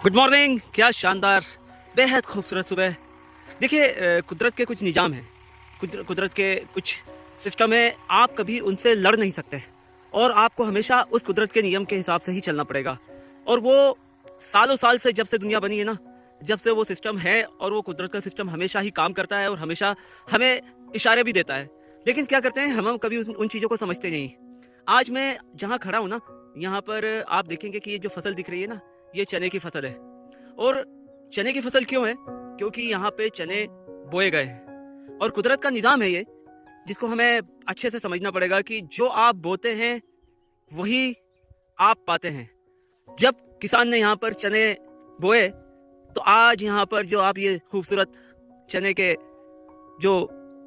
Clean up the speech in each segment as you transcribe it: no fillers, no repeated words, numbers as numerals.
Good morning. क्या शानदार, बेहद खूबसूरत सुबह। देखिए, कुदरत के कुछ निज़ाम हैं, कुदरत के कुछ सिस्टम है, आप कभी उनसे लड़ नहीं सकते और आपको हमेशा उस कुदरत के नियम के हिसाब से ही चलना पड़ेगा। और वो सालों साल से, जब से दुनिया बनी है ना, जब से वो सिस्टम है और वो कुदरत का सिस्टम हमेशा ही काम करता है और हमेशा हमें इशारे भी देता है। लेकिन क्या करते हैं, हम कभी उन चीज़ों को समझते नहीं। आज मैं जहाँ खड़ा हूँ ना, यहाँ पर आप देखेंगे कि ये जो फसल दिख रही है ना, ये चने की फसल है। और चने की फसल क्यों है? क्योंकि यहाँ पे चने बोए गए हैं और कुदरत का निज़ाम है ये, जिसको हमें अच्छे से समझना पड़ेगा कि जो आप बोते हैं वही आप पाते हैं। जब किसान ने यहाँ पर चने बोए तो आज यहाँ पर जो आप ये खूबसूरत चने के जो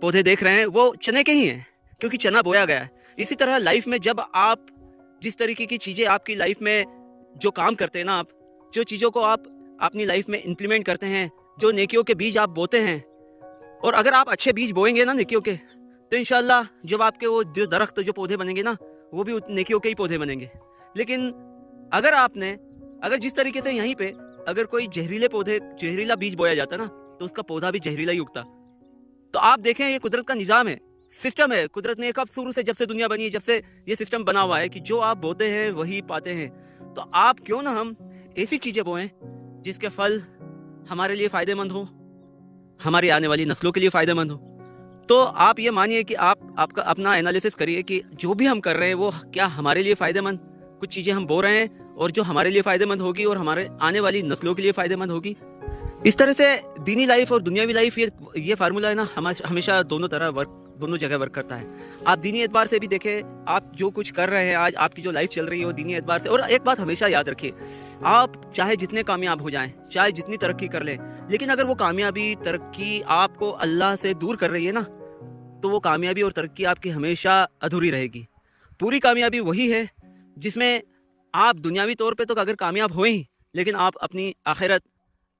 पौधे देख रहे हैं वो चने के ही हैं, क्योंकि चना बोया गया है। इसी तरह लाइफ में जब आप जिस तरीके की चीज़ें आपकी लाइफ में जो काम करते हैं ना, आप जो चीज़ों को आप अपनी लाइफ में इम्प्लीमेंट करते हैं, जो नेकियों के बीज आप बोते हैं, और अगर आप अच्छे बीज बोएंगे ना नेकियों के, तो इंशाल्लाह जब आपके वो जो दरख्त जो पौधे बनेंगे ना, वो भी नेकियों के ही पौधे बनेंगे। लेकिन अगर जिस तरीके से यहीं पे अगर कोई जहरीला बीज बोया जाता ना, तो उसका पौधा भी जहरीला ही उगता। तो आप देखें, ये कुदरत का निज़ाम है, सिस्टम है। कुदरत ने कब शुरू से, जब से दुनिया बनी, जब से ये सिस्टम बना हुआ है कि जो आप बोते हैं वही पाते हैं। तो आप क्यों ना हम ऐसी चीज़ें बोएं जिसके फल हमारे लिए फ़ायदेमंद हो, हमारी आने वाली नस्लों के लिए फ़ायदेमंद हो। तो आप ये मानिए कि आपका अपना एनालिसिस करिए कि जो भी हम कर रहे हैं वो क्या हमारे लिए फ़ायदेमंद कुछ चीज़ें हम बो रहे हैं, और जो हमारे लिए फ़ायदेमंद होगी और हमारे आने वाली नस्लों के लिए फ़ायदेमंद होगी। इस तरह से दीनी लाइफ और दुनियावी लाइफ, ये फार्मूला है ना, हमेशा दोनों जगह वर्क करता है। आप दीनी एतबार से भी देखें, आप जो कुछ कर रहे हैं आज, आपकी जो लाइफ चल रही है वो दीनी एतबार से। और एक बात हमेशा याद रखिए, आप चाहे जितने कामयाब हो जाएं, चाहे जितनी तरक्की कर लें, लेकिन अगर वो कामयाबी तरक्की आपको अल्लाह से दूर कर रही है ना, तो वो कामयाबी और तरक्की आपकी हमेशा अधूरी रहेगी। पूरी कामयाबी वही है जिसमें आप दुनियावी तौर पे तो अगर कामयाब हो ही, लेकिन आप अपनी आखिरत,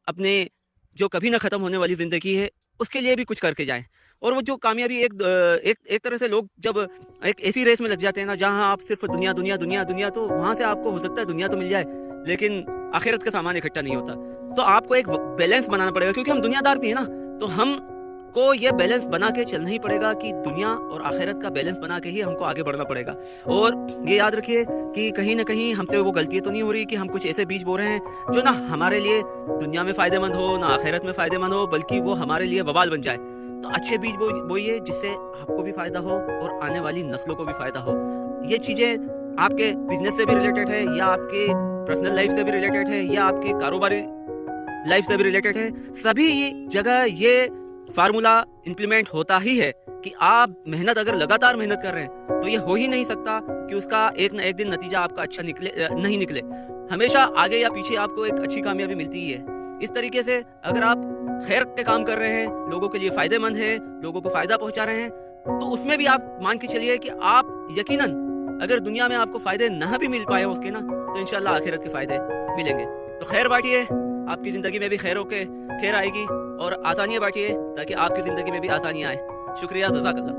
अपने जो कभी ना ख़त्म होने वाली ज़िंदगी है, उसके लिए भी कुछ करके जाएं। और वो जो कामयाबी एक तरह से लोग जब एक ऐसी रेस में लग जाते हैं ना, जहाँ आप सिर्फ दुनिया दुनिया दुनिया दुनिया, तो वहाँ से आपको हो सकता है दुनिया तो मिल जाए, लेकिन आखिरत का सामान इकट्ठा नहीं होता। तो आपको एक बैलेंस बनाना पड़ेगा, क्योंकि हम दुनियादार भी हैं ना, तो हमको ये बैलेंस बना के चलना ही पड़ेगा कि दुनिया और आखिरत का बैलेंस बना के ही हमको आगे बढ़ना पड़ेगा। और ये याद रखिए कि कहीं ना कहीं हमसे वो गलती तो नहीं हो रही कि हम कुछ ऐसे बीज बो रहे हैं जो ना हमारे लिए दुनिया में फ़ायदेमंद हो, ना आखिरत में फ़ायदेमंद हो, बल्कि वो हमारे लिए वबाल बन जाए। तो अच्छे बीज बोइए जिससे आपको भी फ़ायदा हो और आने वाली नस्लों को भी फ़ायदा हो। ये चीज़ें आपके बिजनेस से भी रिलेटेड है, या आपके पर्सनल लाइफ से भी रिलेटेड है, या आपके कारोबारी लाइफ से भी रिलेटेड है। सभी जगह ये फार्मूला इम्प्लीमेंट होता ही है कि आप मेहनत, अगर लगातार मेहनत कर रहे हैं, तो ये हो ही नहीं सकता कि उसका एक ना एक दिन नतीजा आपका अच्छा नहीं निकले। हमेशा आगे या पीछे आपको एक अच्छी कामयाबी मिलती ही है। इस तरीके से अगर आप खैर के काम कर रहे हैं, लोगों के लिए फ़ायदेमंद है, लोगों को फ़ायदा पहुंचा रहे हैं, तो उसमें भी आप मान के चलिए कि आप यकीनन, अगर दुनिया में आपको फ़ायदे ना भी मिल पाए उसके ना, तो इंशाल्लाह आखिरत के फ़ायदे मिलेंगे। तो खैर बांटिए, आपकी ज़िंदगी में भी खैर आएगी, और आसानियाँ बांटिए ताकि आपकी ज़िंदगी में भी आसानियाँ आए। शुक्रिया, जज़ाकल्लाह।